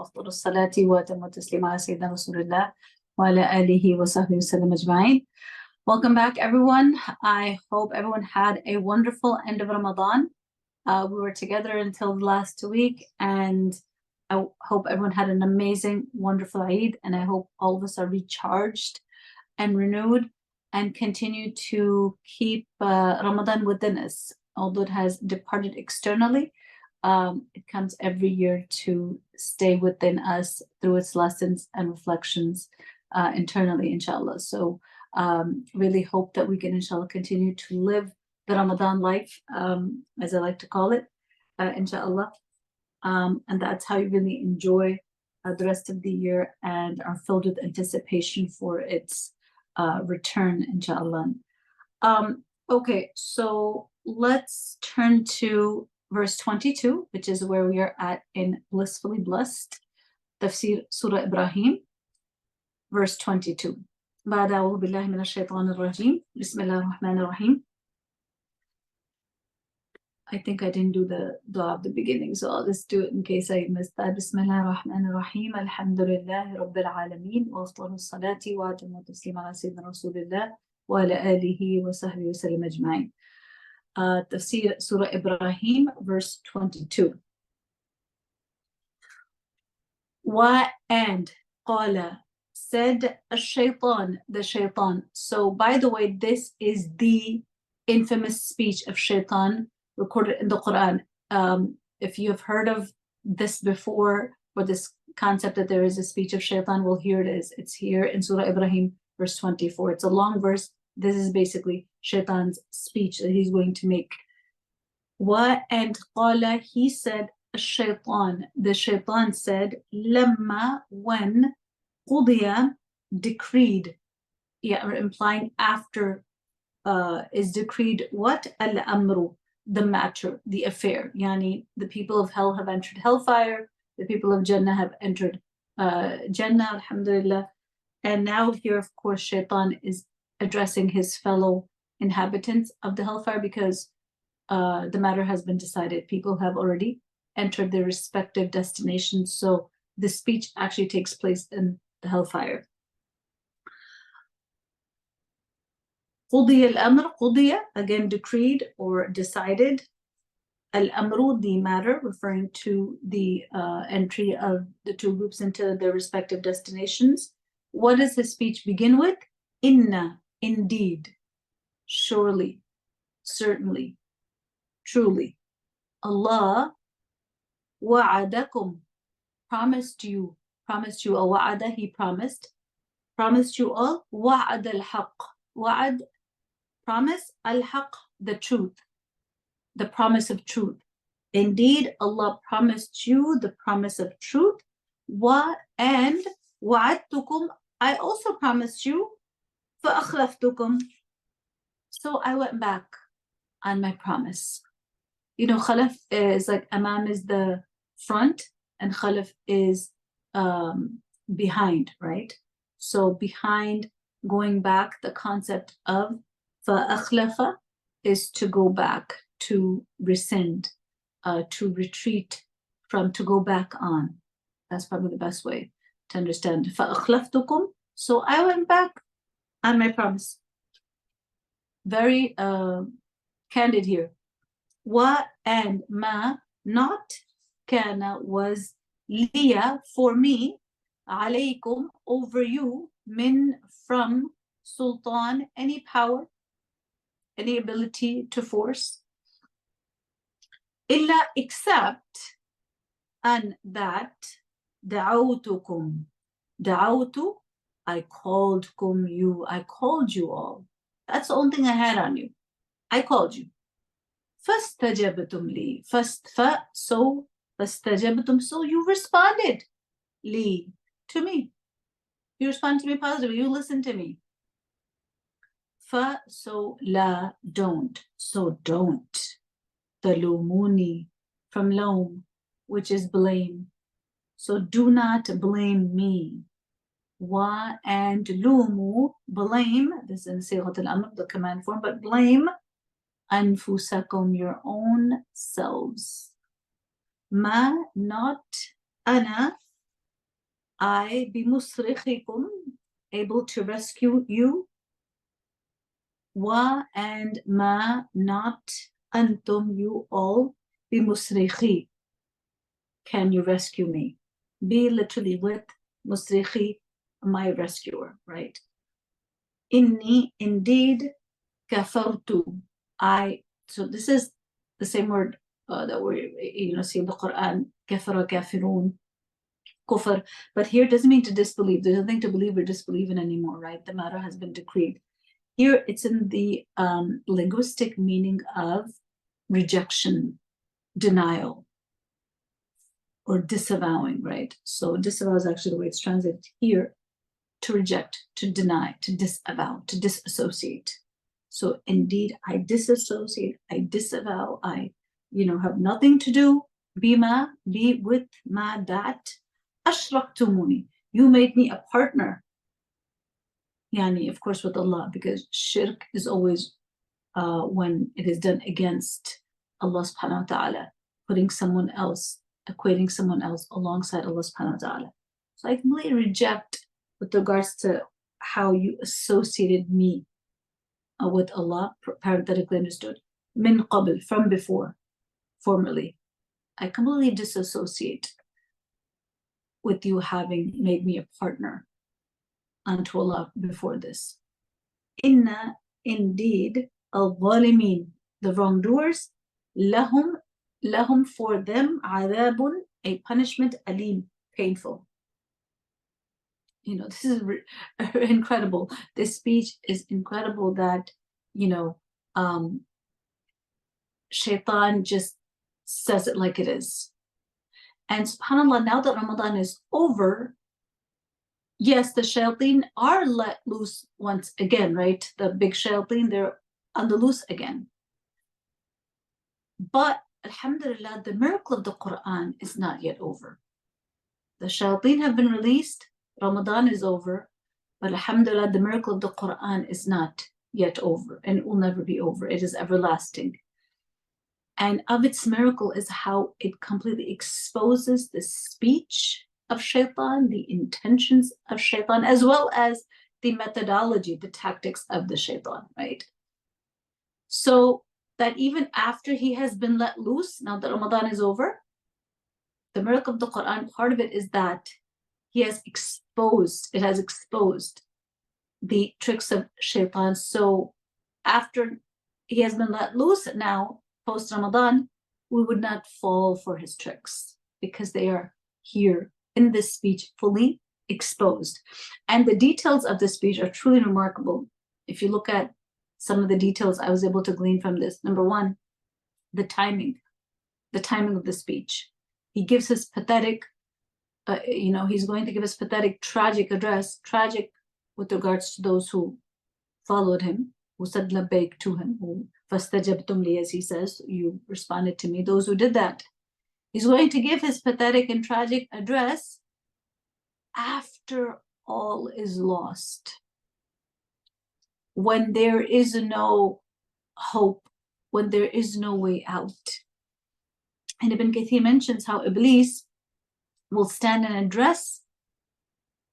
وأفضل الصلاة وأتم التسليم على سيدنا رسول الله وعلى آله وصحبه وسلم أجمعين. Welcome back, everyone. I hope everyone had a wonderful end of Ramadan. We were together until the last week, and I hope everyone had an amazing, wonderful Eid, and I hope all of us are recharged and renewed and continue to keep Ramadan within us. Although it has departed externally, it comes every year to stay within us through its lessons and reflections internally, inshallah. So really hope that we can, inshallah, continue to live the Ramadan life, as I like to call it, inshallah. And that's how you really enjoy the rest of the year and are filled with anticipation for its return, inshallah. Okay, so let's turn to verse 22, which is where we are at in Blissfully Blessed, Tafsir Surah Ibrahim, verse 22. بعد أعوذ بالله من الشيطان الرجيم بسم الله الرحمن الرحيم. I think I didn't do the dua at the beginning, so I'll just do it in case I missed that. بسم الله الرحمن الرحيم الحمد لله رب العالمين وأفضل الصلاة وأتم التسليم على سيدنا رسول الله وعلى آله وصحبه وسلم أجمعين. Tafsir Surah Ibrahim, verse 22. And قال, said الشيطان, the shaitan. So by the way, this is the infamous speech of shaitan recorded in the Quran. If you have heard of this before, or this concept that there is a speech of shaitan, well, here it is. It's here in Surah Ibrahim, verse 24. It's a long verse. This is basically shaitan's speech that he's going to make. And qala, he said, shaitan, the shaitan said, lamma, when, qudiya, decreed, implying after, is decreed what? Al-amru, the matter, the affair. Yani, the people of hell have entered hellfire, the people of Jannah have entered Jannah, alhamdulillah. And now here, of course, shaitan is addressing his fellow inhabitants of the hellfire, because the matter has been decided. People have already entered their respective destinations. So the speech actually takes place in the hellfire. قُضِيَ الْأَمْرُ, قُضِيَ, again decreed or decided. Al-amru, the matter, referring to the entry of the two groups into their respective destinations. What does his speech begin with? Inna, indeed, surely, certainly, truly. Allah wa'adakum, promised you, wa'ada, he promised you all, wa'ad al-haq, wa'ad, promise, al-haq, the truth, the promise of truth. Indeed, Allah promised you the promise of truth. And wa'adtukum, I also promised you, فَأَخْلَفْتُكُمْ, so I went back on my promise. You know, khalaf is like, amam is the front and khalaf is behind, right? So behind, going back, the concept of فَأَخْلَفَ is to go back, to rescind, to retreat from, to go back on. That's probably the best way to understand. فَأَخْلَفْتُكُمْ, so I went back on my promise. Very candid here. And ma, not, kana, was, liya, for me, alaykum, over you, min, from, sultan, any power, any ability to force, illa, except, and that, da'awtukum, da'awtu, I called you all. That's the only thing I had on you. I called you. فَاسْتَجَبْتُمْ لِي, so فَاسْتَجَبْتُمْ, so you responded, li, to me. You respond to me positively. You listen to me. So la, don't. So don't. Talumuni, from loam, which is blame. So do not blame me. And lumu, blame, this is in Sighat al-Amr, the command form, but blame anfusakum, your own selves. Ma, not ana, I بمصرخكم, able to rescue you. Wa and ma, not antum, you all. بمصرخي, can you rescue me? Be literally with musrikhi, my rescuer, right? Inni, indeed, kafartu, so this is the same word that we see in the Quran, kafara, kafirun, kufr, but here it doesn't mean to disbelieve. There's nothing to believe or disbelieve in anymore, right? The matter has been decreed. Here it's in the linguistic meaning of rejection, denial, or disavowing, right? So disavow is actually the way it's translated here, to reject, to deny, to disavow, to disassociate. So indeed, I disassociate, I disavow, I have nothing to do, bima, be with ma, that, ashraktumuni, you made me a partner. Yani, of course, with Allah, because shirk is always when it is done against Allah subhanahu wa ta'ala, putting someone else, equating someone else alongside Allah subhanahu wa ta'ala. So I completely reject with regards to how you associated me with Allah, parenthetically understood, min qabl, from before, formerly. I completely disassociate with you having made me a partner unto Allah before this. Inna, indeed, al-zalimin, the wrongdoers, lahum, for them, adabun, a punishment, alim, painful. This is incredible. This speech is incredible that, shaitan just says it like it is. And subhanAllah, now that Ramadan is over, yes, the shayateen are let loose once again, right? The big shayateen, they're on the loose again. But alhamdulillah, the miracle of the Quran is not yet over. The shayateen have been released, Ramadan is over, but alhamdulillah, the miracle of the Quran is not yet over, and it will never be over. It is everlasting. And of its miracle is how it completely exposes the speech of shaitan, the intentions of shaitan, as well as the methodology, the tactics of the shaitan, right? So that even after he has been let loose, now that Ramadan is over, the miracle of the Quran, part of it is that it has exposed the tricks of shaitan. So after he has been let loose now, post Ramadan, we would not fall for his tricks because they are here in this speech fully exposed. And the details of the speech are truly remarkable. If you look at some of the details I was able to glean from this, number one, the timing of the speech. He gives his pathetic, he's going to give his pathetic, tragic address, tragic with regards to those who followed him, who said labbaik to him, who fastajabtum li, as he says, you responded to me, those who did that. He's going to give his pathetic and tragic address after all is lost, when there is no hope, when there is no way out. And Ibn Kathir mentions how Iblis will stand and address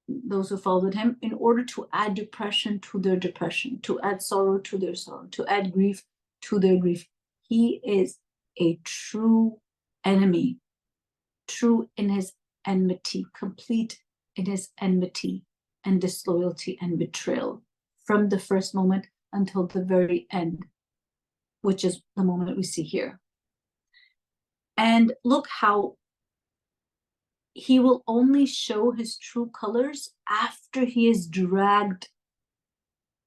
those who followed him in order to add depression to their depression, to add sorrow to their sorrow, to add grief to their grief. He is a true enemy, true in his enmity, complete in his enmity and disloyalty and betrayal from the first moment until the very end, which is the moment we see here. And look how he will only show his true colors after he has dragged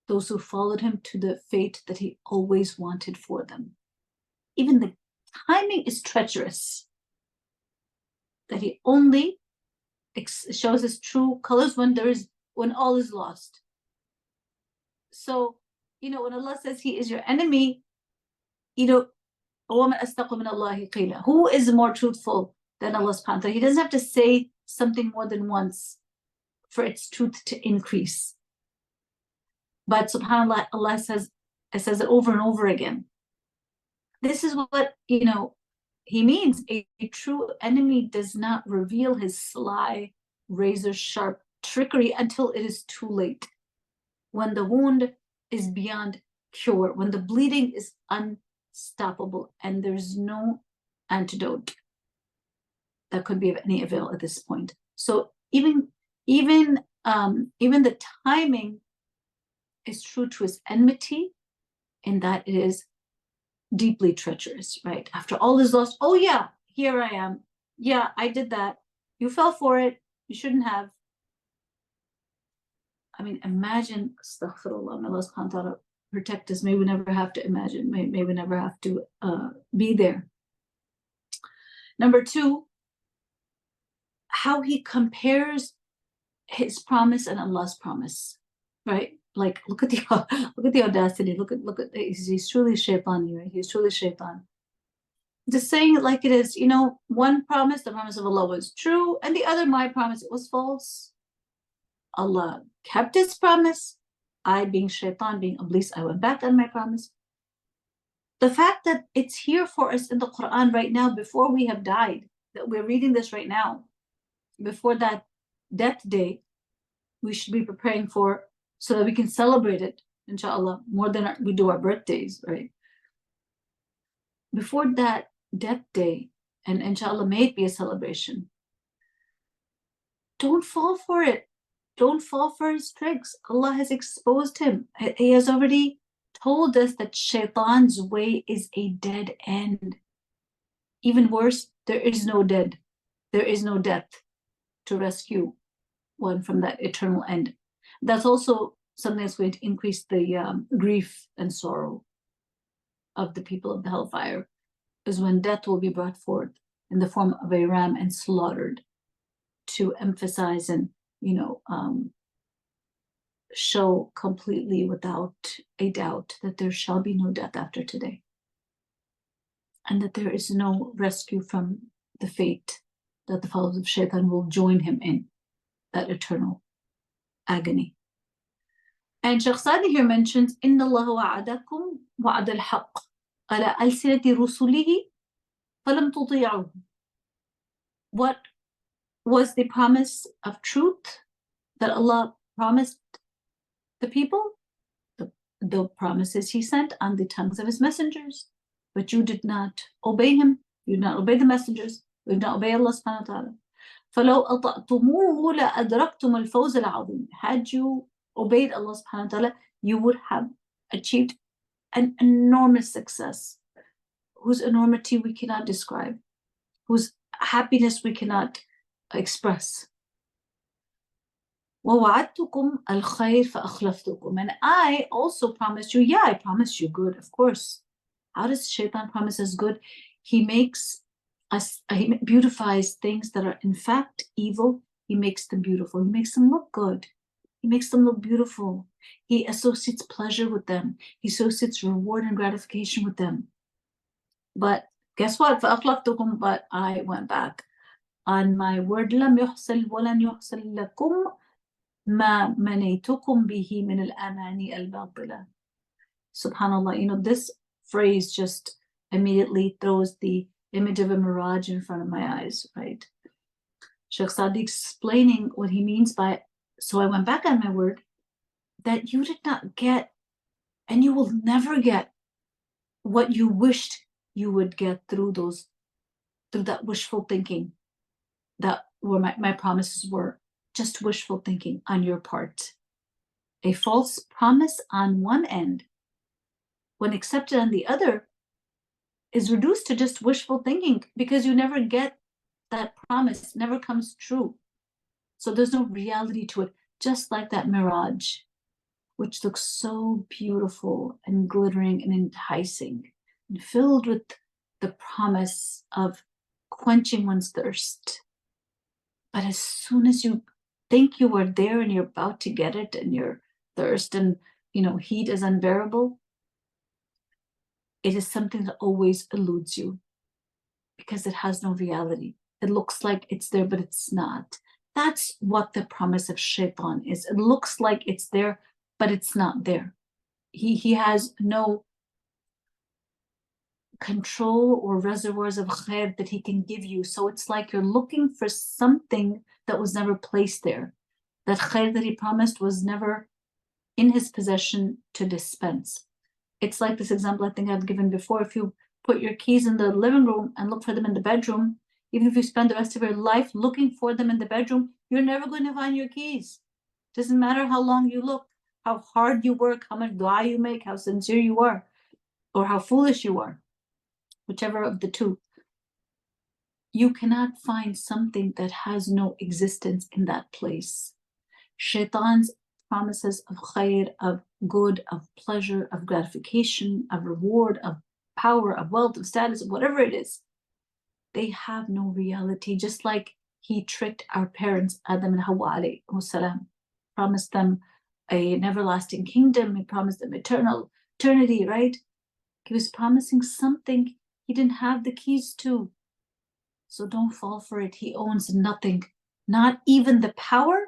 those who followed him to the fate that he always wanted for them. Even the timing is treacherous, that he only shows his true colors when all is lost. So, when Allah says he is your enemy, who is more truthful than Allah subhanahu wa ta'ala? He doesn't have to say something more than once for its truth to increase. But subhanAllah, Allah says it over and over again. This is what, he means. A true enemy does not reveal his sly razor sharp trickery until it is too late. When the wound is beyond cure, when the bleeding is unstoppable and there's no antidote that could be of any avail at this point. So even the timing is true to his enmity in that it is deeply treacherous, right? After all is lost, oh yeah, here I am. Yeah, I did that. You fell for it. You shouldn't have. I mean, imagine, astaghfirullah, may Allah subhanahu wa ta'ala protect us. May we never have to imagine. May we never have to be there. Number two, how he compares his promise and Allah's promise, right? Like, look at the audacity. Look at he's truly shaitan, right? He's truly shaitan. Just saying it like it is, one promise, the promise of Allah was true, and the other, my promise, it was false. Allah kept his promise. I, being shaitan, being Iblis, I went back on my promise. The fact that it's here for us in the Quran right now, before we have died, that we're reading this right now, before that death day, we should be preparing for, so that we can celebrate it, inshallah, more than we do our birthdays, right? Before that death day, and inshallah, may it be a celebration. Don't fall for it. Don't fall for his tricks. Allah has exposed him. He has already told us that shaitan's way is a dead end. Even worse, there is no dead. There is no death to rescue one from that eternal end. That's also something that's going to increase the grief and sorrow of the people of the hellfire, is when death will be brought forth in the form of a ram and slaughtered, to emphasize and show completely without a doubt that there shall be no death after today, and that there is no rescue from the fate that the followers of shaitan will join him in, that eternal agony. And Shaykh Sadi here mentions, إِنَّ اللَّهَ وَعَدَكُمْ وَعَدَ الْحَقِّ عَلَى أَلْسِنَةِ رُسُلِهِ فَلَمْ تُطِيعُوهُ. What was the promise of truth that Allah promised the people? The promises he sent on the tongues of his messengers. But you did not obey him. You did not obey the messengers. You did not obey Allah subhanahu wa ta'ala. فَلَوْ أَطَعْتُمُوهُ لَأَدْرَكْتُمُ الْفَوْزَ الْعَظِيمِ. Had you obeyed Allah subhanahu wa ta'ala, you would have achieved an enormous success, whose enormity we cannot describe, whose happiness we cannot express. وَوَعَدْتُكُمْ الْخَيْرَ فَأَخْلَفْتُكُمْ. And I also promised you, I promised you good, of course. How does shaitan promise us good? He makes us, he beautifies things that are in fact evil. He makes them beautiful. He makes them look good. He makes them look beautiful. He associates pleasure with them. He associates reward and gratification with them. But guess what? فَأَخْلَفْتُكُمْ. But I went back on my word. لَمْ يُحْصَلْ وَلَنْ يُحْصَلْ لَكُمْ مَا مَنَيْتُكُمْ بِهِ مِنَ الْأَمَانِي الْبَاطِلَةِ. SubhanAllah, this phrase just immediately throws the image of a mirage in front of my eyes, right? Shaykh Sadi explaining what he means by, so I went back on my word, that you did not get, and you will never get, what you wished you would get through that wishful thinking, that were my promises were just wishful thinking on your part. A false promise on one end, when accepted on the other, is reduced to just wishful thinking, because you never get that promise, never comes true. So there's no reality to it, just like that mirage, which looks so beautiful and glittering and enticing, and filled with the promise of quenching one's thirst. But as soon as you think you are there and you're about to get it, and your thirst and heat is unbearable, it is something that always eludes you, because it has no reality. It looks like it's there, but it's not. That's what the promise of shaitan is. It looks like it's there, but it's not there. He has no control or reservoirs of khair that he can give you. So it's like you're looking for something that was never placed there. That khair that he promised was never in his possession to dispense. It's like this example I think I've given before. If you put your keys in the living room and look for them in the bedroom, even if you spend the rest of your life looking for them in the bedroom, you're never going to find your keys. Doesn't matter how long you look, how hard you work, how much dua you make, how sincere you are, or how foolish you are, whichever of the two. You cannot find something that has no existence in that place. Shaitan's promises of khair, of good, of pleasure, of gratification, of reward, of power, of wealth, of status, whatever it is, they have no reality. Just like he tricked our parents, Adam and Hawa alayhi salam, promised them an everlasting kingdom, he promised them eternity, right? He was promising something he didn't have the keys to. So don't fall for it. He owns nothing, not even the power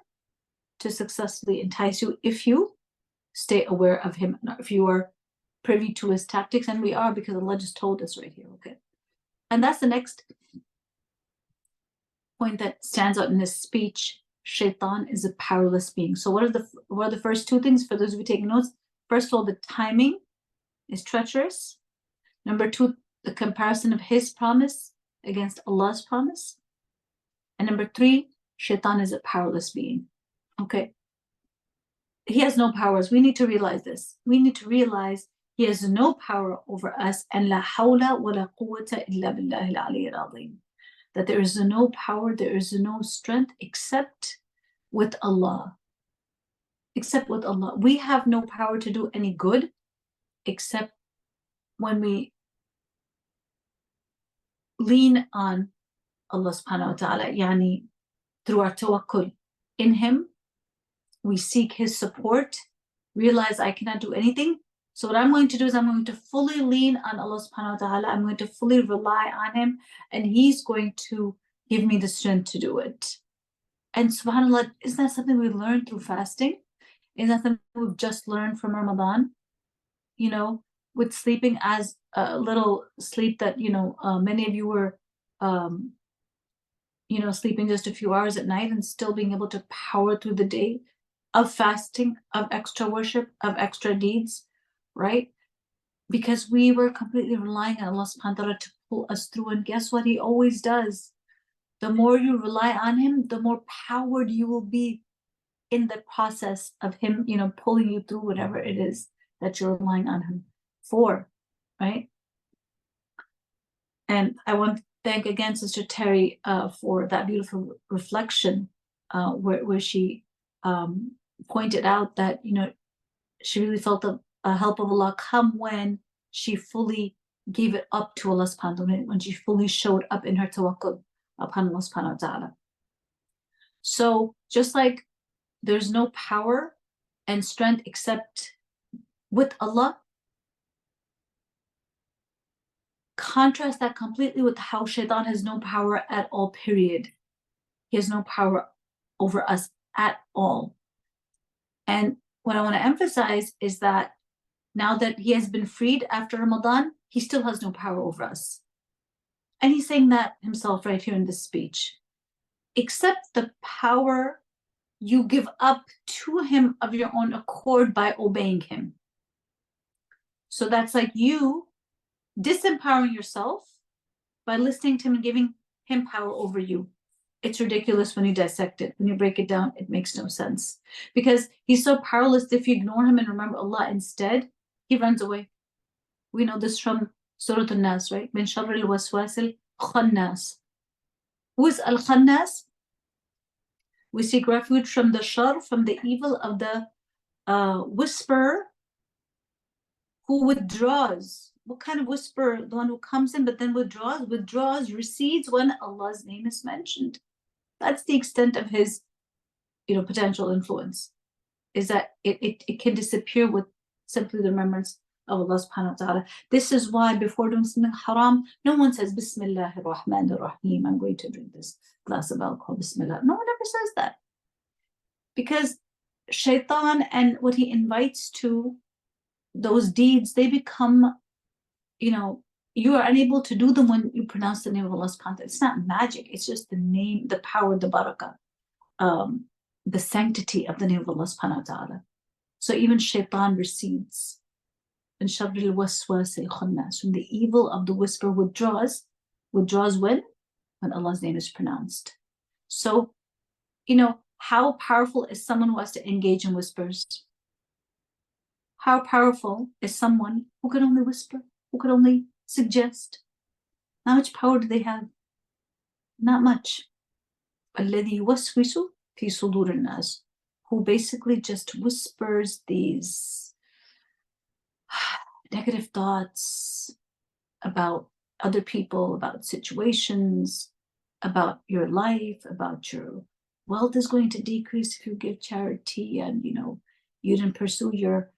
to successfully entice you if you stay aware of him, if you are privy to his tactics, and we are, because Allah just told us right here, okay? And that's the next point that stands out in this speech. Shaitan is a powerless being. So what are the first two things for those of you taking notes? First of all, the timing is treacherous. Number two, the comparison of his promise against Allah's promise. And number three, Shaitan is a powerless being. Okay. He has no powers. We need to realize this. We need to realize he has no power over us. And la hawla wa la quwwata illa billahi al-aliyyil azim. That there is no power, there is no strength except with Allah. Except with Allah. We have no power to do any good except when we lean on Allah subhanahu wa ta'ala, yani through our tawakkul in him. We seek his support, realize I cannot do anything. So what I'm going to do is I'm going to fully lean on Allah subhanahu wa ta'ala. I'm going to fully rely on him, and he's going to give me the strength to do it. And subhanAllah, isn't that something we learned through fasting? Isn't that something we've just learned from Ramadan? You know, with sleeping as a little sleep that, many of you were, sleeping just a few hours at night and still being able to power through the day of fasting, of extra worship, of extra deeds, right? Because we were completely relying on Allah subhanahu wa ta'ala to pull us through. And guess what? He always does. The more you rely on him, the more powered you will be in the process of him, pulling you through whatever it is that you're relying on him for, right? And I want to thank again Sister Terry for that beautiful reflection where she pointed out that, she really felt the help of Allah come when she fully gave it up to Allah subhanahu wa ta'ala, when she fully showed up in her tawakkul upon Allah subhanahu wa ta'ala. So just like there's no power and strength except with Allah, contrast that completely with how Shaitan has no power at all, period. He has no power over us at all. And what I want to emphasize is that now that he has been freed after Ramadan, he still has no power over us. And he's saying that himself right here in this speech. Except the power you give up to him of your own accord by obeying him. So that's like you disempowering yourself by listening to him and giving him power over you. It's ridiculous when you dissect it. When you break it down, it makes no sense. Because he's so powerless, if you ignore him and remember Allah instead, he runs away. We know this from Surah An-Nas, right? Min sharri al-waswasil khannas. Who is al-khannas? We seek refuge from the shar, from the evil of the whisperer who withdraws. What kind of whisperer? The one who comes in but then withdraws, recedes when Allah's name is mentioned. That's the extent of his, potential influence, is that it can disappear with simply the remembrance of Allah subhanahu wa ta'ala. This is why before doing something haram, no one says, Bismillahir Rahmanir Rahim, I'm going to drink this glass of alcohol, Bismillah. No one ever says that. Because Shaitan and what he invites to, those deeds, they become, you are unable to do them when you pronounce the name of Allah subhanahu wa ta'ala. It's not magic, it's just the name, the power, the barakah, the sanctity of the name of Allah subhanahu wa ta'ala. So even shaitan recedes. From the evil of the whisper withdraws when Allah's name is pronounced. So, how powerful is someone who has to engage in whispers? How powerful is someone who can only whisper, who can only suggest? How much power do they have? Not much. الذي يوسوس في صدور الناس, who basically just whispers these negative thoughts about other people, about situations, about your life, about your wealth is going to decrease if you give charity, and you didn't pursue your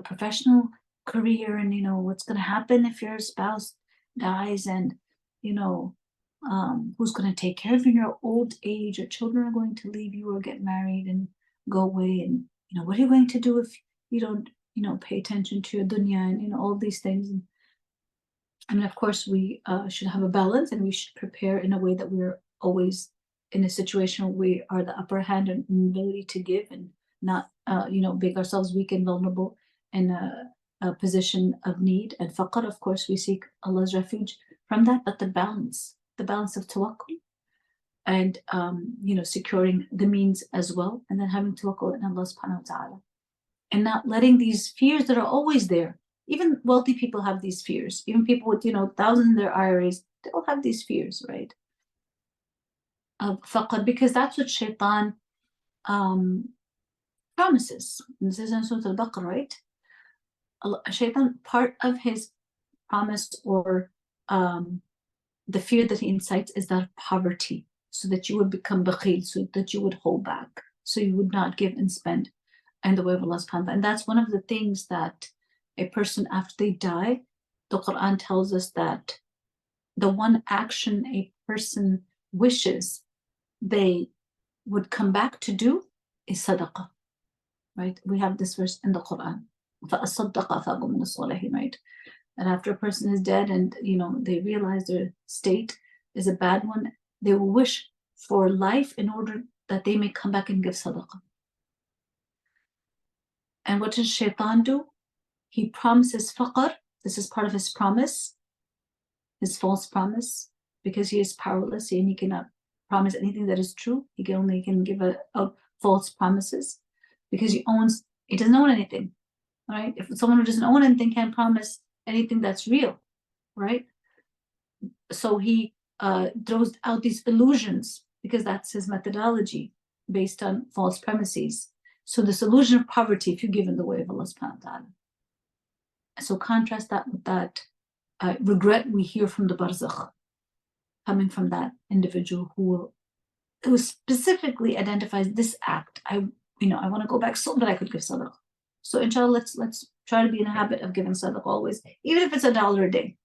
professional career, and what's going to happen if your spouse dies, and who's going to take care of you in your old age, your children are going to leave you or get married and go away, and what are you going to do if you don't pay attention to your dunya, and all these things. And of course we should have a balance, and we should prepare in a way that we're always in a situation where we are the upper hand and ability to give, and not make ourselves weak and vulnerable in a position of need and faqr. Of course we seek Allah's refuge from that, but the balance of tawakkul and securing the means as well, and then having tawakkul in Allah subhanahu wa ta'ala, and not letting these fears that are always there. Even wealthy people have these fears. Even people with thousands in their IRAs, they all have these fears, right? Of faqr, because that's what shaitan promises. This is in Surah Al-Baqarah, right? Shaitan, part of his promise or the fear that he incites is that of poverty, so that you would become bakhil, so that you would hold back, so you would not give and spend in the way of Allah subhanahu wa ta'ala. And that's one of the things that a person, after they die, the Quran tells us that the one action a person wishes they would come back to do is sadaqah, right? We have this verse in the Quran, right? And after a person is dead and they realize their state is a bad one, they will wish for life in order that they may come back and give sadaqah. And what does shaitan do? He promises faqr. This is part of his promise, his false promise, because he is powerless and he cannot promise anything that is true. He can give out false promises because he doesn't own anything, right? If someone who doesn't own anything can't promise anything that's real, right? So he throws out these illusions because that's his methodology based on false premises. So this illusion of poverty, if you give in the way of Allah subhanahu wa ta'ala. So contrast that with that regret we hear from the barzakh, coming from that individual who specifically identifies this act. I want to go back so that I could give sadaqah. So inshallah, let's try to be in a habit of giving sadaqah always, even if it's $1 a day,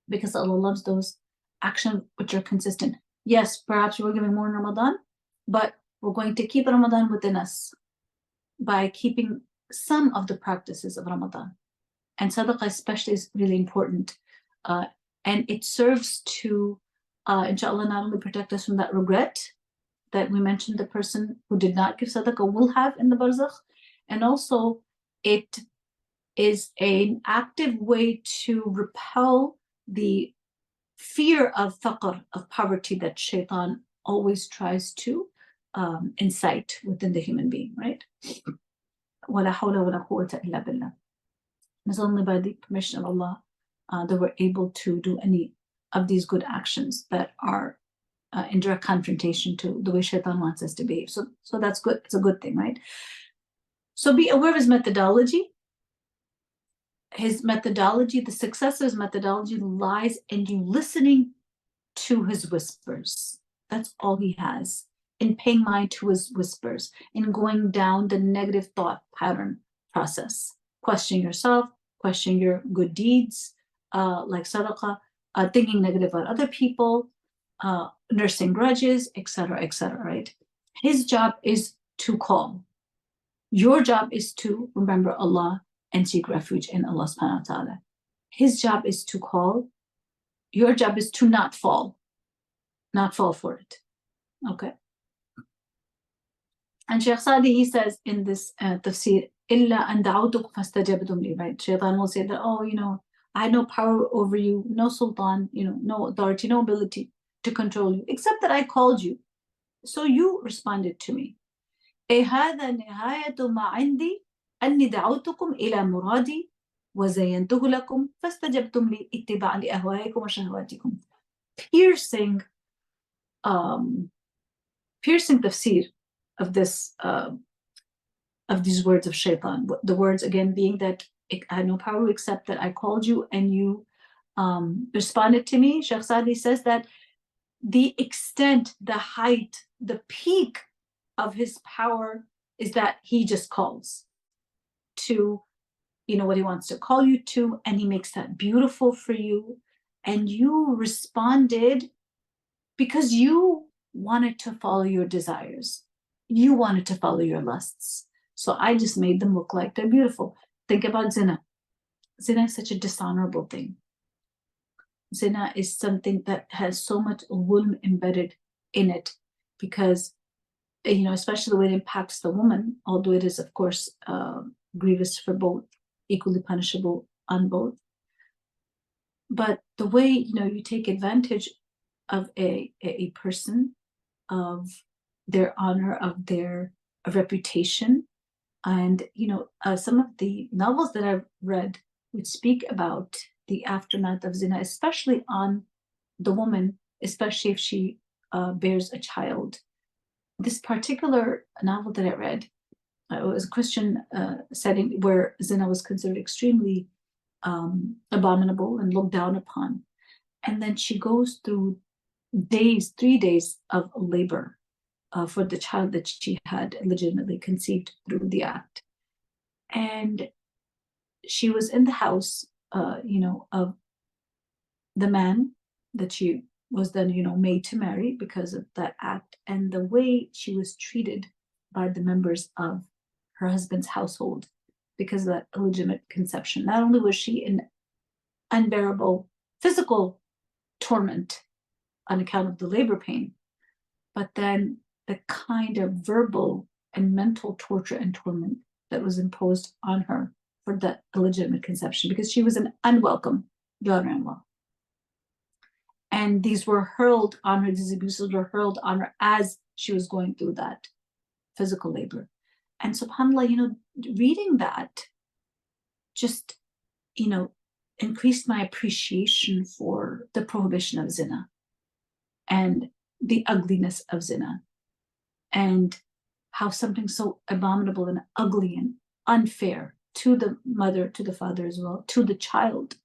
because Allah loves those actions which are consistent. Yes, perhaps we're giving more in Ramadan, but we're going to keep Ramadan within us by keeping some of the practices of Ramadan. And sadaqah especially is really important. And it serves to, inshallah, not only protect us from that regret that we mentioned the person who did not give sadaqah will have in the barzakh, and also it is an active way to repel the fear of faqr, of poverty, that shaitan always tries to incite within the human being, right? وَلَا حَوْلَ وَلَا قُوَّةَ إِلَّا بِاللَّهِ. It's only by the permission of Allah that we're able to do any of these good actions that are in direct confrontation to the way shaitan wants us to behave. So that's good. It's a good thing, right? So be aware of his methodology. His methodology, the success of his methodology lies in you listening to his whispers. That's all he has, in paying mind to his whispers, in going down the negative thought pattern process. Questioning yourself, questioning your good deeds, like sadaqah, thinking negative about other people, nursing grudges, etc., right? His job is to call. Your job is to remember Allah and seek refuge in Allah subhanahu wa ta'ala. His job is to call. Your job is to not fall for it. Okay. And Shaykh Sadi, he says in this tafsir, إِلَّا أَن دَعَوْتُكُمْ فَاسْتَجَبْتُمْ لِي, right? Shaitan will say that, oh, I had no power over you, no sultan, no authority, no ability to control you, except that I called you. So you responded to me. هذا نهاية ما عندي أني دعوتكم إلى مرادي وزينته لكم فاستجبتم لي اتباعا لأهوائكم وشهواتكم. Piercing tafsir of this of these words of shaitan. The words again being that I had no power except that I called you and you responded to me. Shaykh Sadi says that the extent, the height, the peak of his power is that he just calls to what he wants to call you to, and he makes that beautiful for you, and you responded because you wanted to follow your desires, you wanted to follow your lusts. So I just made them look like they're beautiful. Think about zina. Zina is such a dishonorable thing. Zina is something that has so much zulm embedded in it, because especially the way it impacts the woman, although it is of course grievous for both, equally punishable on both. But the way you take advantage of a person, of their honor, of their reputation, and some of the novels that I've read would speak about the aftermath of zina, especially on the woman, especially if she bears a child. This particular novel that I read, it was a Christian setting where zina was considered extremely abominable and looked down upon. And then she goes through 3 days of labor for the child that she had legitimately conceived through the act. And she was in the house, of the man that she was then, made to marry because of that act. And the way she was treated by the members of her husband's household because of that illegitimate conception. Not only was she in unbearable physical torment on account of the labor pain, but then the kind of verbal and mental torture and torment that was imposed on her for that illegitimate conception, because she was an unwelcome daughter-in-law. And these were hurled on her, these abuses were hurled on her as she was going through that physical labor. And subhanAllah, reading that just, increased my appreciation for the prohibition of zina and the ugliness of zina, and how something so abominable and ugly and unfair to the mother, to the father as well, to the child.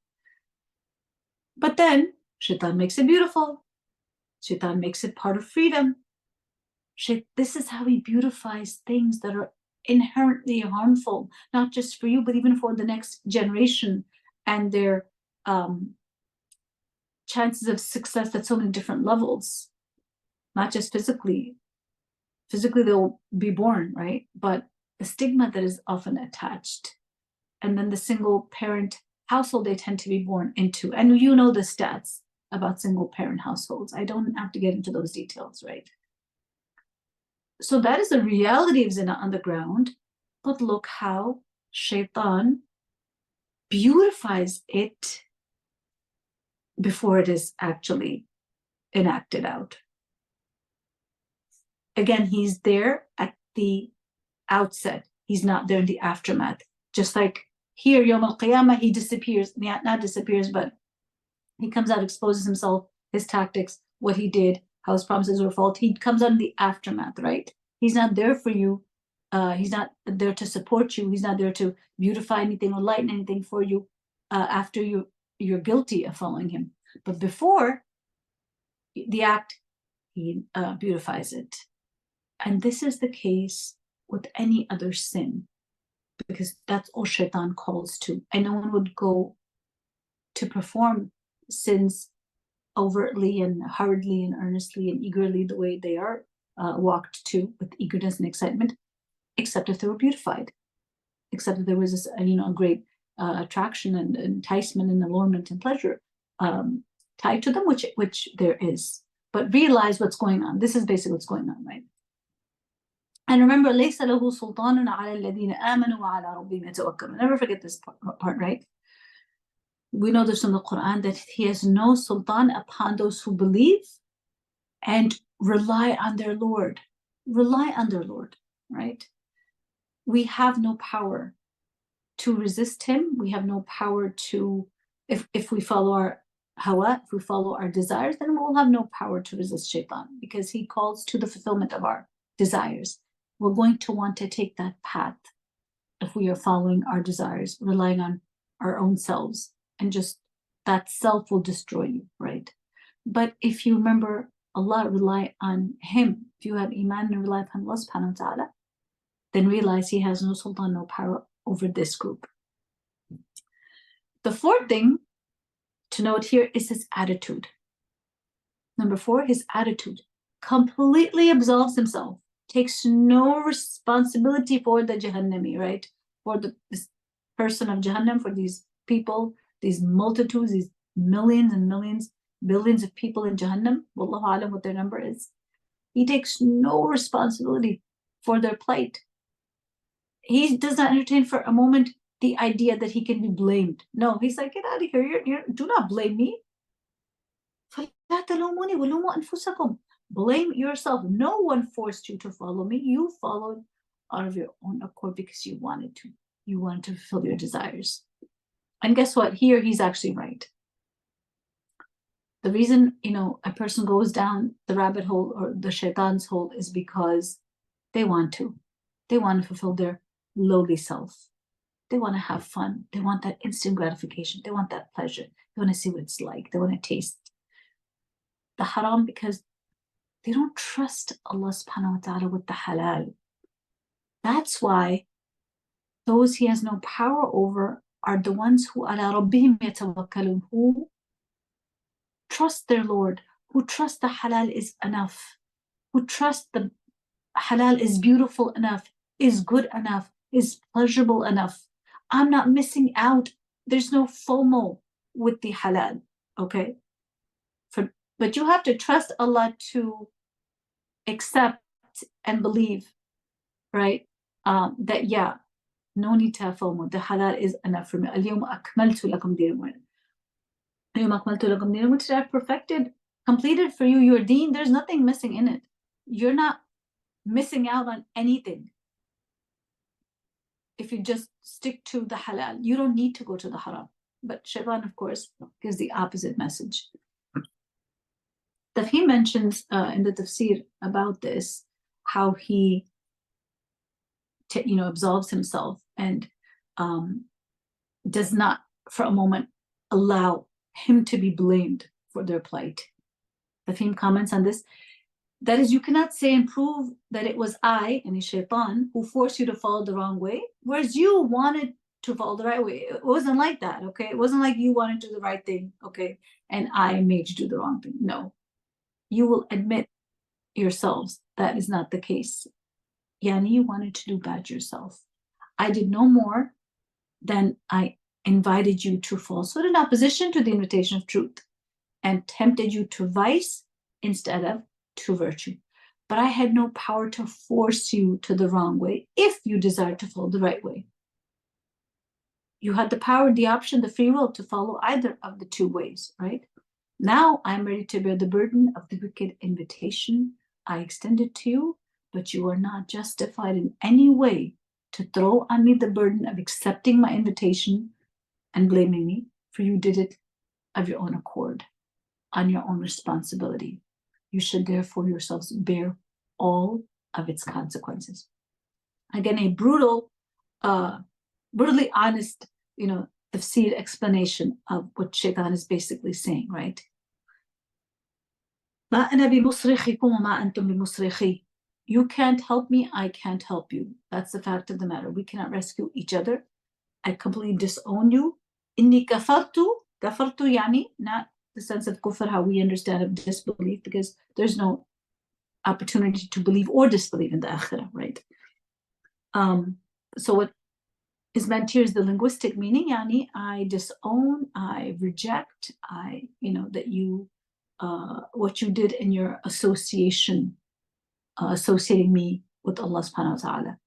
But then Shaitan makes it beautiful. Shaitan makes it part of freedom. This is how he beautifies things that are inherently harmful, not just for you, but even for the next generation and their chances of success at so many different levels, not just physically. Physically, they'll be born, right? But the stigma that is often attached, and then the single parent household they tend to be born into. And the stats about single parent households. I don't have to get into those details, right? So that is the reality of zina on the ground. But look how Shaitan beautifies it before it is actually enacted out. Again, he's there at the outset. He's not there in the aftermath. Just like here, Yawm al-Qiyamah, he disappears. Not disappears, but he comes out, exposes himself, his tactics, what he did, how his promises were false. He comes out in the aftermath, right? He's not there for you. He's not there to support you. He's not there to beautify anything or lighten anything for you after you're guilty of following him. But before the act, he beautifies it. And this is the case with any other sin, because that's all Shaitan calls to. And no one would go to perform sins overtly and hurriedly and earnestly and eagerly the way they are walked to with eagerness and excitement, except if they were beautified, except if there was this, a great attraction and enticement and allurement and pleasure tied to them, which there is. But realize what's going on. This is basically what's going on, right? And remember, لَيْسَ لَهُ سُلْطَانٌ عَلَى الَّذِينَ آمَنُوا وَعَلَى رَبِّهِمْ يَتَوَكَّلُونَ. Never forget this part, right? We know this from the Quran that he has no sultan upon those who believe and rely on their Lord. Rely on their Lord, right? We have no power to resist him. We have no power to, if we follow our hawa, if we follow our desires, then we will have no power to resist shaitan, because he calls to the fulfillment of our desires. We're going to want to take that path if we are following our desires, relying on our own selves, and just that self will destroy you, right? But if you remember Allah, rely on him, if you have iman and rely upon Allah subhanahu wa ta'ala, then realize he has no sultan, no power over this group. The fourth thing to note here is his attitude. Number 4, his attitude. Completely absolves himself, takes no responsibility for the Jahannami, right? For this person of Jahannam, for these people, these multitudes, these millions and millions, billions of people in Jahannam, wallahu alam what their number is. He takes no responsibility for their plight. He does not entertain for a moment the idea that he can be blamed. No, he's like, get out of here. Do not blame me. Blame yourself. No one forced you to follow me. You followed out of your own accord because you wanted to. You wanted to fulfill your desires. And guess what? Here, he's actually right. The reason, a person goes down the rabbit hole or the shaitan's hole is because they want to. They want to fulfill their lowly self. They want to have fun. They want that instant gratification. They want that pleasure. They want to see what it's like. They want to taste the haram because they don't trust Allah subhanahu wa ta'ala with the halal. That's why those he has no power over are the ones who ala rabbihim yatawakkalun, who trust their Lord, who trust the halal is enough, who trust the halal is beautiful enough, is good enough, is pleasurable enough. I'm not missing out. There's no FOMO with the halal, okay? But you have to trust Allah to accept and believe, right? That, no need to have FOMO. The halal is enough for me. اليوم أكملت لكم دينكم. اليوم أكملت لكم دينكم, which I have perfected, completed for you your deen. There's nothing missing in it. You're not missing out on anything. If you just stick to the halal, you don't need to go to the haram. But shaitan, of course, gives the opposite message. That he mentions in the Tafsir about this, how he absolves himself and does not for a moment allow him to be blamed for their plight. The Fahim comments on this. That is, you cannot say and prove that it was I, and shaitan, who forced you to follow the wrong way, whereas you wanted to follow the right way. It wasn't like that, okay? It wasn't like you wanted to do the right thing, okay, and I made you do the wrong thing. No. You will admit yourselves that is not the case. Yani, you wanted to do bad yourself. I did no more than I invited you to falsehood in opposition to the invitation of truth, and tempted you to vice instead of to virtue. But I had no power to force you to the wrong way if you desired to follow the right way. You had the power, the option, the free will to follow either of the two ways, right? Now I'm ready to bear the burden of the wicked invitation I extended to you, but you are not justified in any way to throw on me the burden of accepting my invitation and blaming me, for you did it of your own accord, on your own responsibility. You should therefore yourselves bear all of its consequences. Again, a brutally honest, tafsir explanation of what shaitan is basically saying, right? You can't help me, I can't help you. That's the fact of the matter. We cannot rescue each other. I completely disown you. Inni kafartu yani, not the sense of kufr, how we understand of disbelief, because there's no opportunity to believe or disbelieve in the akhirah, right? So what is meant here is the linguistic meaning, yani I disown, I reject, that you, what you did in your association, associating me with Allah subhanahu wa ta'ala.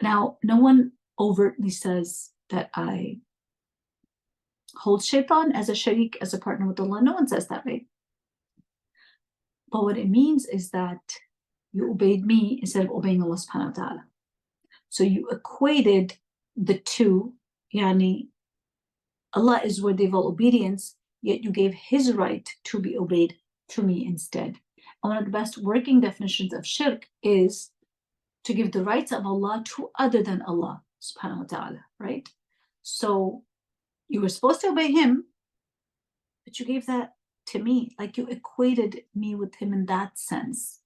Now, no one overtly says that I hold shaitan as a sharik, as a partner with Allah. No one says that, right? But what it means is that you obeyed me instead of obeying Allah subhanahu wa ta'ala. So you equated the two, yani Allah is worthy of all obedience, yet you gave his right to be obeyed to me instead. And one of the best working definitions of shirk is to give the rights of Allah to other than Allah subhanahu wa ta'ala, right? So you were supposed to obey him, but you gave that to me, like you equated me with him in that sense.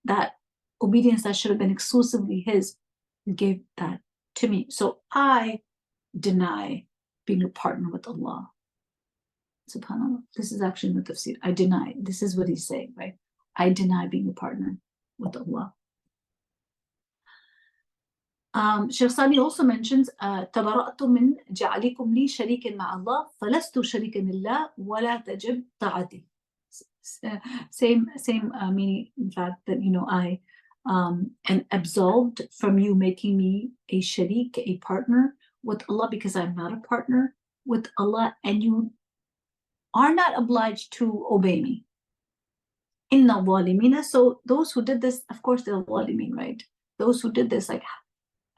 That obedience that should have been exclusively his, you gave that to me. So I deny being a partner with Allah. SubhanAllah. This is actually in the Tafsir. I deny. This is what he's saying, right? I deny being a partner with Allah. Shaykh Sadi also mentions تبرأت من جعلكم لي شريك مع الله فلست شريكا لله ولا تجب طاعتي. Same meaning, in fact, that I am absolved from you making me a sharik, a partner with Allah, because I'm not a partner with Allah, and you are not obliged to obey me. Inna zalimina. So those who did this, of course, they're zalimin, right? Those who did this, like,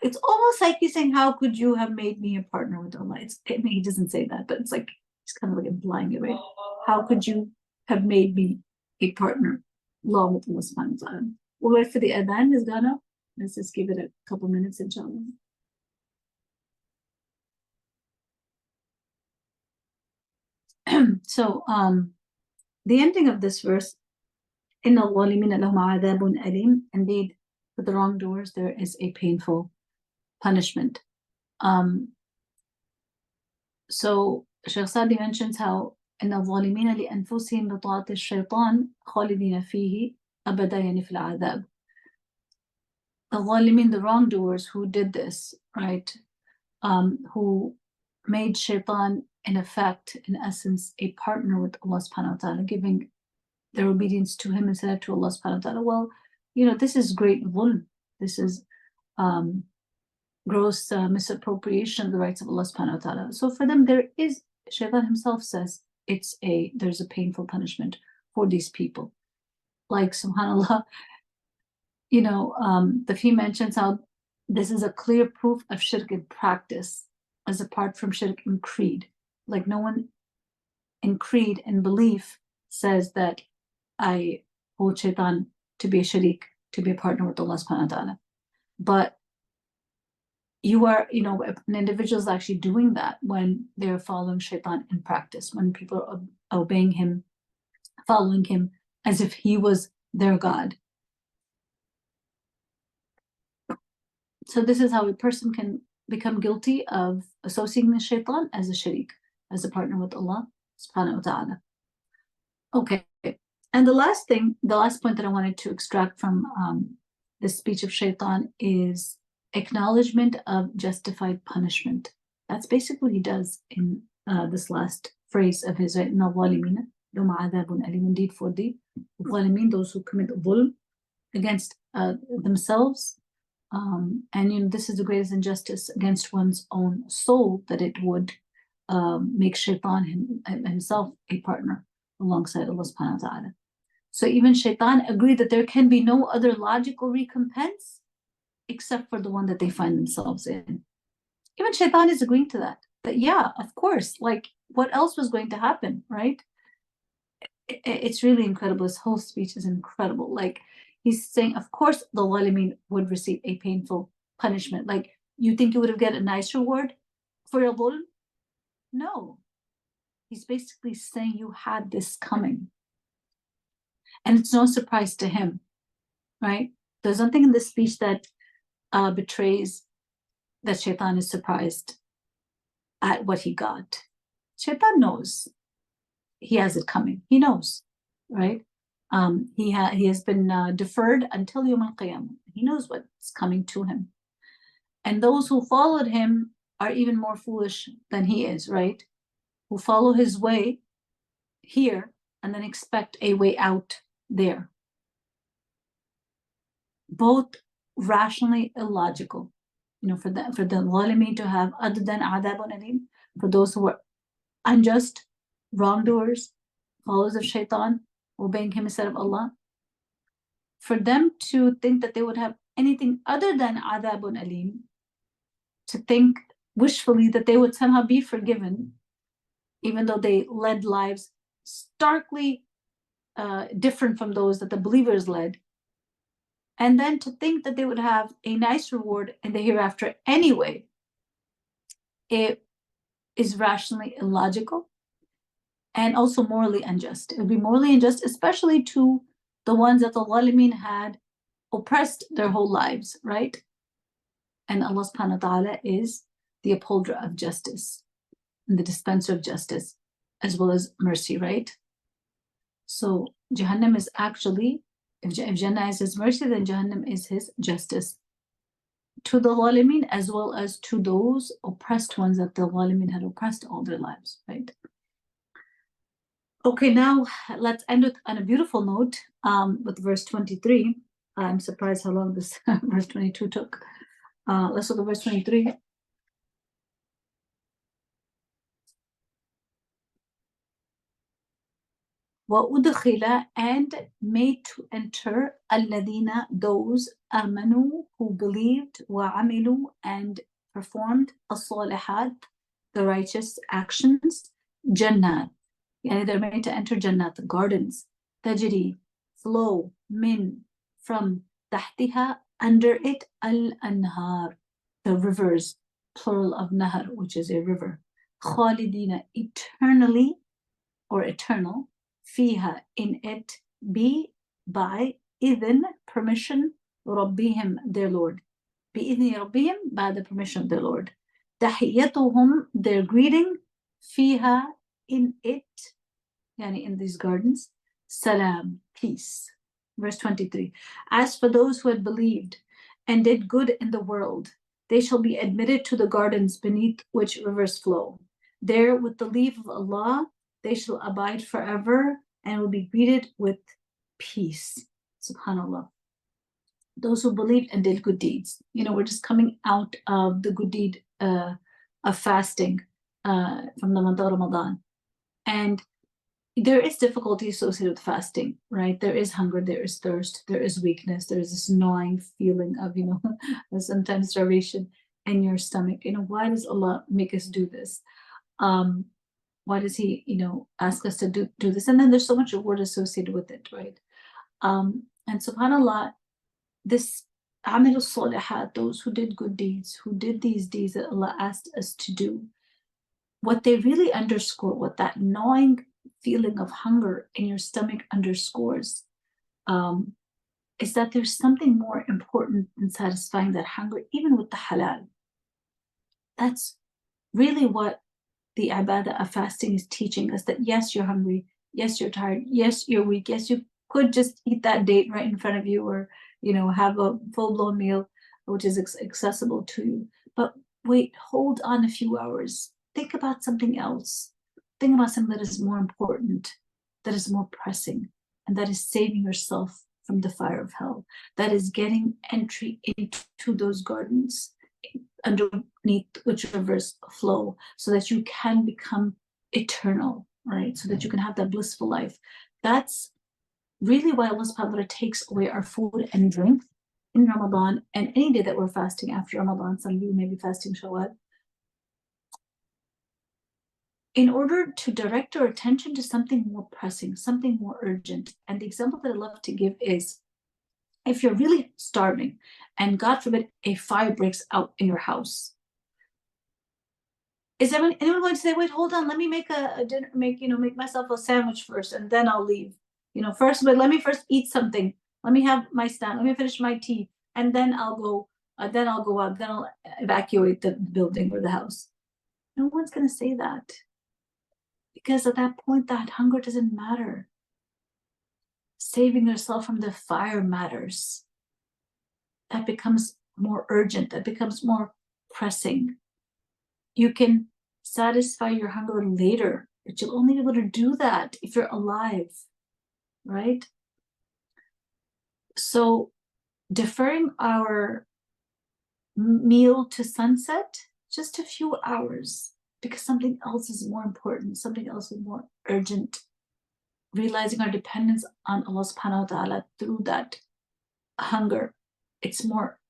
it's almost like he's saying, how could you have made me a partner with Allah? He doesn't say that, but it's like he's kind of like implying it, right? How could you have made me a partner along with Allah subhanahu wa ta'ala? We'll wait for the adhan is gone up. Let's just give it a couple minutes, inshallah. So the ending of this verse, إِنَّ الظَّالِمِينَ لَهُمْ عَذَابٌ أَلِيمٌ. Indeed, for the wrongdoers there is a painful punishment. So Shaykh Sadi mentions how إن الظالمين لأنفسهم بطاعة الشيطان خالدين فيه أبدا, يعني في العذاب. The ظالمين, the wrongdoers who did this, right? Who made shaitan, in effect, in essence, a partner with Allah subhanahu wa ta'ala, giving their obedience to him instead of to Allah subhanahu wa ta'ala. Well, this is great dhulm. This is gross misappropriation of the rights of Allah subhanahu wa ta'ala. So for them, there is, shaitan himself says, there's a painful punishment for these people. Like, subhanAllah, the Fi mentions how this is a clear proof of shirk in practice, as apart from shirk in creed. Like, no one in creed and belief says that I hold shaitan to be a sharik, to be a partner with Allah subhanahu wa ta'ala. But you are, an individual is actually doing that when they're following shaitan in practice, when people are obeying him, following him as if he was their God. So this is how a person can become guilty of associating the shaitan as a sharik, as a partner with Allah subhanahu wa ta'ala. Okay, and the last point that I wanted to extract from this speech of shaitan is acknowledgement of justified punishment. That's basically what he does in this last phrase of his, right? Indeed, for the zalimin, those who commit dhulm against themselves. And this is the greatest injustice against one's own soul, that it would make shaitan himself a partner alongside Allah subhanahu wa ta'ala. So even shaitan agreed that there can be no other logical recompense except for the one that they find themselves in. Even shaitan is agreeing to that. But yeah, of course, like, what else was going to happen, right? It's really incredible. This whole speech is incredible. Like, he's saying, of course, the zalimin would receive a painful punishment. Like, you think you would have get a nice reward for your dhulm? No. He's basically saying you had this coming. And it's no surprise to him, right? There's nothing in this speech that betrays that shaitan is surprised at what he got. Shaitan knows he has it coming. He knows, right? He has been deferred until Yawm al-Qiyamah. He knows what's coming to him. And those who followed him are even more foolish than he is, right? Who follow his way here and then expect a way out there. Both rationally illogical. For the zalimin to have other than adabun alim, for those who are unjust, wrongdoers, followers of shaitan, obeying him instead of Allah, for them to think that they would have anything other than adabun alim, to think wishfully that they would somehow be forgiven, even though they led lives starkly different from those that the believers led, and then to think that they would have a nice reward in the hereafter anyway, it is rationally illogical and also morally unjust. It would be morally unjust, especially to the ones that the zalimin had oppressed their whole lives, right? And Allah subhanahu wa ta'ala is the upholder of justice and the dispenser of justice, as well as mercy, right? So Jahannam is actually, if Jannah is his mercy, then Jahannam is his justice to the zalimin, as well as to those oppressed ones that the zalimin had oppressed all their lives, right? Okay, now let's end it on a beautiful note with verse 23. I'm surprised how long this verse 22 took. Let's look at verse 23. وَأُدْخِلَ, and made to enter الَّذِينَ, those آمَنُوا, who believed, وَعَمِلُوا, and performed الصَّالِحَات, the righteous actions, جَنَّات, yani they're made to enter Jannat, gardens, تجري, flow, min, from, تحتها, under it, al-anhar, the rivers, plural of nahar, which is a river, خالدين, eternally or eternal, fiha, in it, be, by, idhin, permission, rabbihim, their Lord, بإذن ربهم, by the permission of their Lord, تحيتهم, their greeting, fiha, in it, yani in these gardens, salam, peace. Verse 23. As for those who had believed and did good in the world, they shall be admitted to the gardens beneath which rivers flow. There, with the leave of Allah, they shall abide forever and will be greeted with peace. Subhanallah. Those who believed and did good deeds. We're just coming out of the good deed of fasting from the month of Ramadan. And there is difficulty associated with fasting, right? There is hunger, there is thirst, there is weakness, there is this gnawing feeling of, sometimes starvation in your stomach. Why does Allah make us do this? Why does he, ask us to do this? And then there's so much reward associated with it, right? And subhanAllah, this Amil Salihat, those who did good deeds, who did these deeds that Allah asked us to do, what they really underscore, what that gnawing feeling of hunger in your stomach underscores, is that there's something more important than satisfying that hunger, even with the halal. That's really what the ibadah of fasting is teaching us, that yes, you're hungry, yes, you're tired, yes, you're weak, yes, you could just eat that date right in front of you, or have a full-blown meal which is accessible to you, but wait, hold on a few hours, think about something else, think about something that is more important, that is more pressing, and that is saving yourself from the fire of hell, that is getting entry into those gardens underneath which rivers flow, so that you can become eternal, right? So that you can have that blissful life. That's really why Allah subhanahu wa ta'ala takes away our food and drink in Ramadan and any day that we're fasting after Ramadan. Some of you may be fasting Shawwal, in order to direct our attention to something more pressing, something more urgent. And the example that I love to give is, if you're really starving and God forbid a fire breaks out in your house, is anyone going to say, wait, hold on, let me make a dinner, make myself a sandwich first and then I'll leave? But let me first eat something, let me have my snack, let me finish my tea, and then I'll go out, then I'll evacuate the building or the house. No one's going to say that, because at that point that hunger doesn't matter. Saving yourself from the fire matters. That becomes more urgent, that becomes more pressing. You can satisfy your hunger later, but you'll only be able to do that if you're alive, right? So deferring our meal to sunset, just a few hours, because something else is more important, something else is more urgent. Realizing our dependence on Allah subhanahu wa ta'ala through that hunger, it's more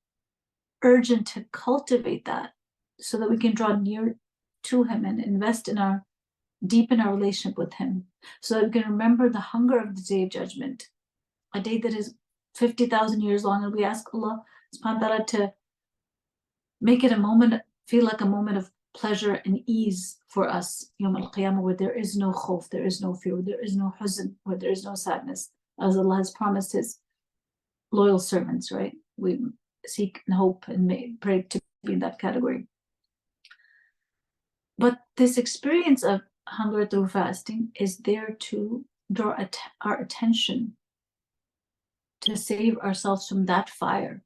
urgent to cultivate that so that we can draw near to Him and invest in deepen our relationship with Him, so that we can remember the hunger of the Day of Judgment, a day that is 50,000 years long. And we ask Allah subhanahu wa ta'ala to make it feel like a moment of pleasure and ease for us, Yawm al-Qiyamah, where there is no khawf, there is no fear, where there is no huzn, where there is no sadness, as Allah has promised His loyal servants, right? We seek and hope and pray to be in that category. But this experience of hunger through fasting is there to draw our attention to save ourselves from that fire,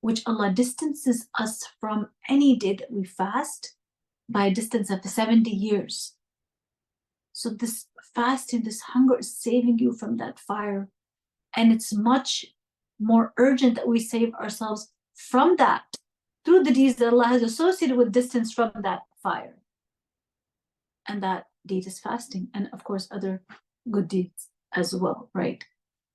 which Allah distances us from any day that we fast by a distance of 70 years. So this fasting, this hunger is saving you from that fire. And it's much more urgent that we save ourselves from that through the deeds that Allah has associated with distance from that fire. And that deed is fasting, and of course other good deeds as well, right?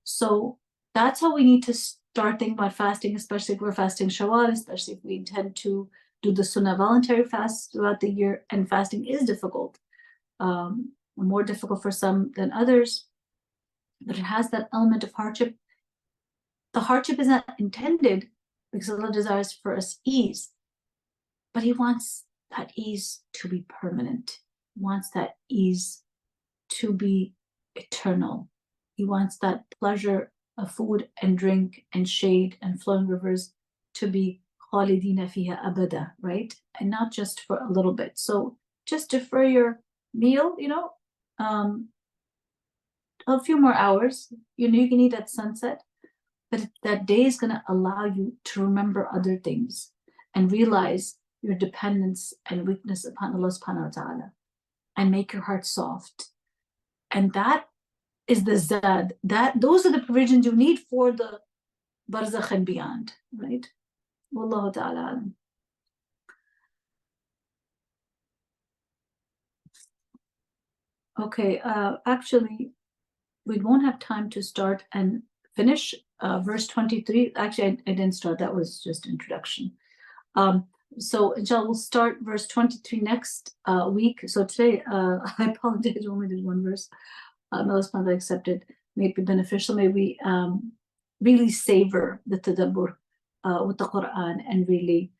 So that's how we need to start thinking about fasting, especially if we're fasting Shawwal, especially if we intend to do the Sunnah voluntary fast throughout the year. And fasting is difficult, more difficult for some than others, but it has that element of hardship. The hardship is not intended because Allah desires for us ease, but He wants that ease to be permanent. He wants that ease to be eternal. He wants that pleasure of food and drink and shade and flowing rivers to be khalidina fiha abada, right? And not just for a little bit. So just defer your meal, a few more hours. You can eat at sunset, but that day is going to allow you to remember other things and realize your dependence and weakness upon Allah subhanahu wa ta'ala, and make your heart soft. And that is the zad. Those are the provisions you need for the barzakh and beyond, right? Wallahu ta'ala. Okay, actually, we won't have time to start and finish verse 23. Actually, I didn't start. That was just introduction. So inshallah, we'll start verse 23 next week. So today, I apologize, I only did one verse. May Allah subhanahu wa ta'ala accept it. May it be beneficial. May we really savor the tadabbur with the Quran, and really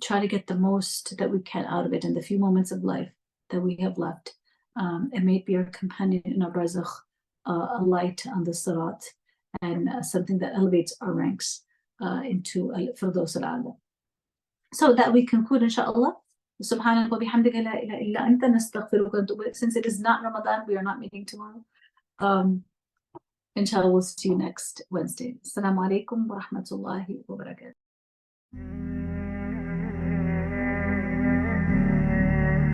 try to get the most that we can out of it in the few moments of life that we have left. And may it be our companion in our barzakh, a light on the sirat, and something that elevates our ranks into al-firdaus al-a'la. So that we conclude, inshallah. Subhanaka wa bihamdika la ilaha illa anta nastaghfiruka wa natubu ilayk. Since it is not Ramadan, we are not meeting tomorrow. Inshallah, we'll see you next Wednesday. Assalamu alaikum wa rahmatullahi wa barakatuh.